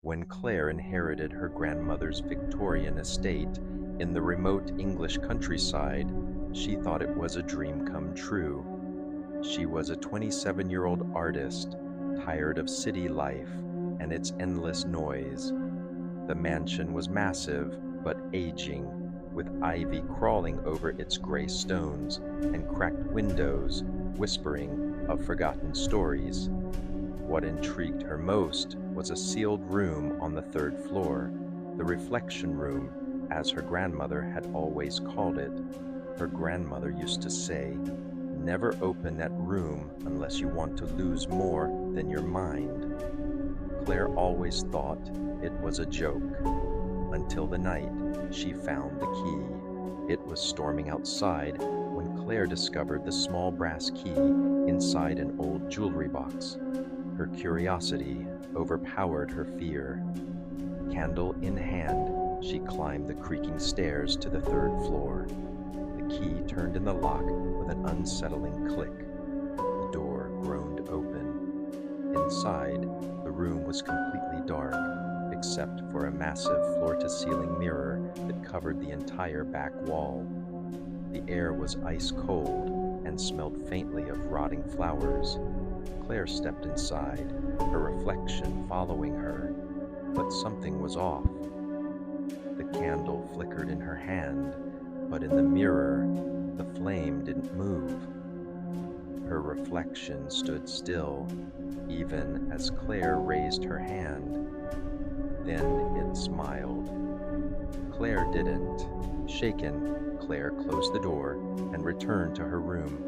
When Claire inherited her grandmother's Victorian estate in the remote English countryside, she thought it was a dream come true. She was a 27-year-old artist, tired of city life and its endless noise. The mansion was massive but aging, with ivy crawling over its gray stones and cracked windows whispering of forgotten stories. What intrigued her most was a sealed room on the third floor, the reflection room, as her grandmother had always called it. Her grandmother used to say, "Never open that room unless you want to lose more than your mind." Claire always thought it was a joke, until the night she found the key. It was storming outside when Claire discovered the small brass key inside an old jewelry box. Her curiosity overpowered her fear. Candle in hand, she climbed the creaking stairs to the third floor. The key turned in the lock with an unsettling click. The door groaned open. Inside, the room was completely dark, except for a massive floor-to-ceiling mirror that covered the entire back wall. The air was ice cold and smelled faintly of rotting flowers. Claire stepped inside, her reflection following her, but something was off. The candle flickered in her hand, but in the mirror, the flame didn't move. Her reflection stood still, even as Claire raised her hand. Then it smiled. Claire didn't. Shaken, Claire closed the door and returned to her room.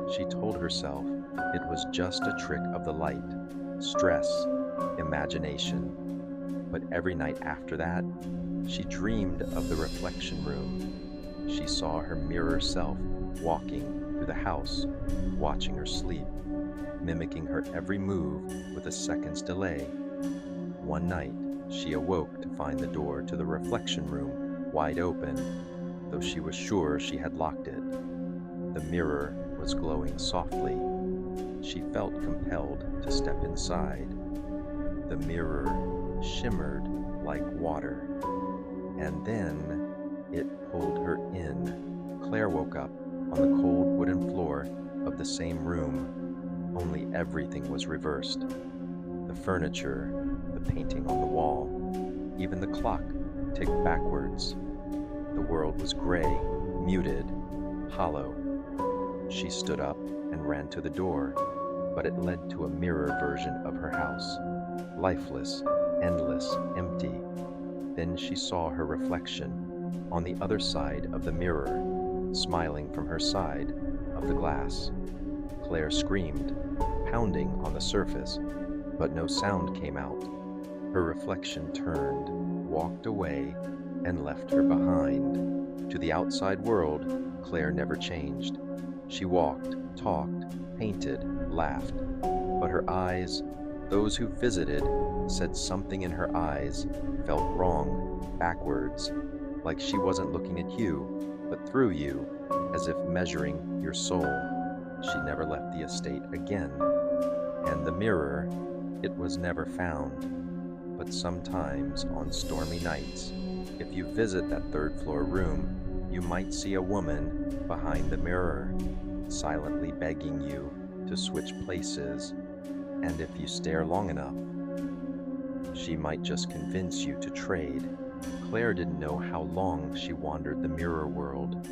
She told herself it was just a trick of the light, stress, imagination. But every night after that, she dreamed of the reflection room. She saw her mirror self walking through the house, watching her sleep, mimicking her every move with a second's delay. One night, she awoke to find the door to the reflection room wide open, though she was sure she had locked it. The mirror was glowing softly. She felt compelled to step inside. The mirror shimmered like water, and then it pulled her in. Claire woke up on the cold wooden floor of the same room, only everything was reversed. The furniture, the painting on the wall, even the clock ticked backwards. The world was gray, muted, hollow. She stood up and ran to the door, but it led to a mirror version of her house, lifeless, endless, empty. Then she saw her reflection on the other side of the mirror, smiling from her side of the glass. Claire screamed, pounding on the surface, but no sound came out. Her reflection turned, walked away, and left her behind. To the outside world, Claire never changed. She walked, talked, painted, laughed, but her eyes, those who visited, said something in her eyes felt wrong, backwards, like she wasn't looking at you, but through you, as if measuring your soul. She never left the estate again. And the mirror, it was never found. But sometimes on stormy nights, if you visit that third floor room, you might see a woman behind the mirror, silently begging you to switch places. And if you stare long enough, she might just convince you to trade. Claire didn't know how long she wandered the mirror world.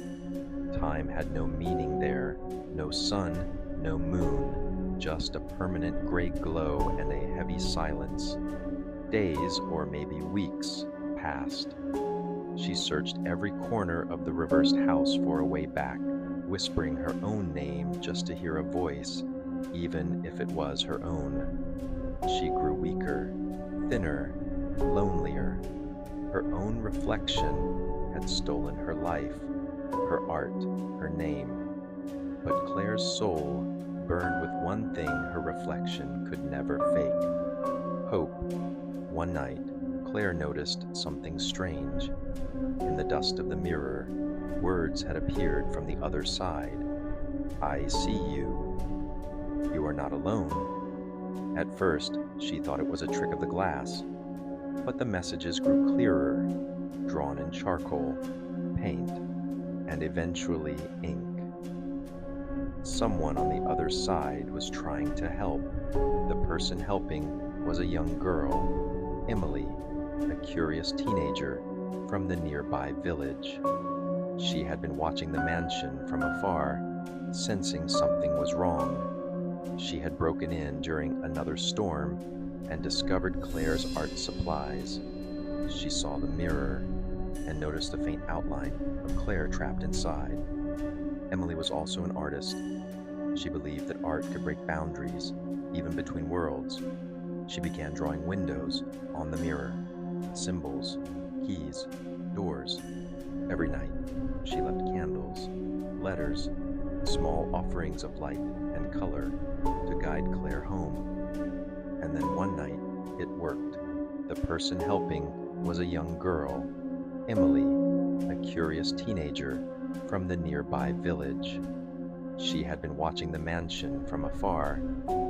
Time had no meaning there, no sun, no moon, just a permanent gray glow and a heavy silence. Days, or maybe weeks, passed. She searched every corner of the reversed house for a way back, whispering her own name just to hear a voice, even if it was her own. She grew weaker, thinner, lonelier. Her own reflection had stolen her life, her art, her name. But Claire's soul burned with one thing her reflection could never fake: hope. One night, Claire noticed something strange. In the dust of the mirror, words had appeared from the other side. "I see you. You are not alone." At first, she thought it was a trick of the glass, but the messages grew clearer, drawn in charcoal, paint, and eventually ink. Someone on the other side was trying to help. The person helping was a young girl, Emily, a curious teenager from the nearby village. She had been watching the mansion from afar, sensing something was wrong. She had broken in during another storm and discovered Claire's art supplies. She saw the mirror and noticed a faint outline of Claire trapped inside. Emily was also an artist. She believed that art could break boundaries, even between worlds. She began drawing windows on the mirror, symbols, keys, doors. Every night, she left candles, letters, small offerings of light and color to guide Claire home. And then one night, it worked. The person helping was a young girl, Emily, a curious teenager from the nearby village. She had been watching the mansion from afar,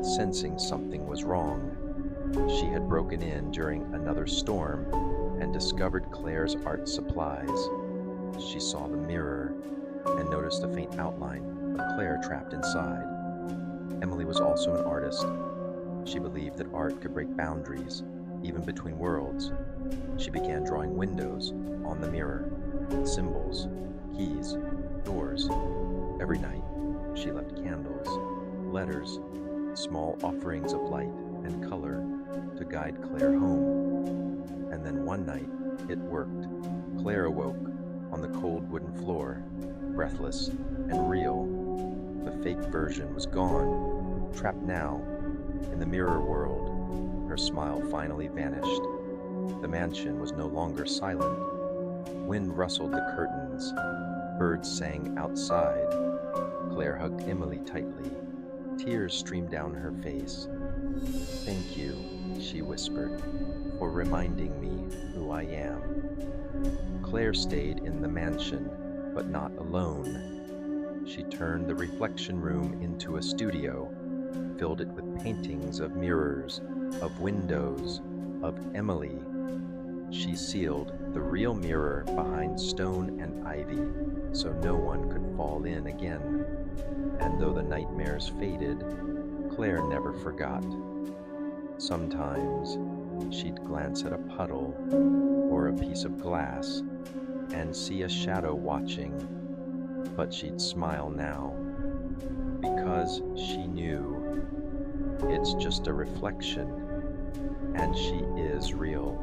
sensing something was wrong. She had broken in during another storm and discovered Claire's art supplies. She saw the mirror and noticed a faint outline of Claire trapped inside. Emily was also an artist. She believed that art could break boundaries, even between worlds. She began drawing windows on the mirror, symbols, keys, doors. Every night, she left candles, letters, small offerings of light and color to guide Claire home. And then one night, it worked. Claire awoke on the cold wooden floor, breathless and real. The fake version was gone, trapped now in the mirror world. Her smile finally vanished. The mansion was no longer silent. Wind rustled the curtains. Birds sang outside. Claire hugged Emily tightly. Tears streamed down her face. "Thank you," she whispered, "for reminding me who I am." Claire stayed in the mansion, but not alone. She turned the reflection room into a studio, filled it with paintings of mirrors, of windows, of Emily. She sealed the real mirror behind stone and ivy, so no one could fall in again. And though the nightmares faded, Claire never forgot. Sometimes she'd glance at a puddle or a piece of glass and see a shadow watching, but she'd smile now, because she knew it's just a reflection, and she is real.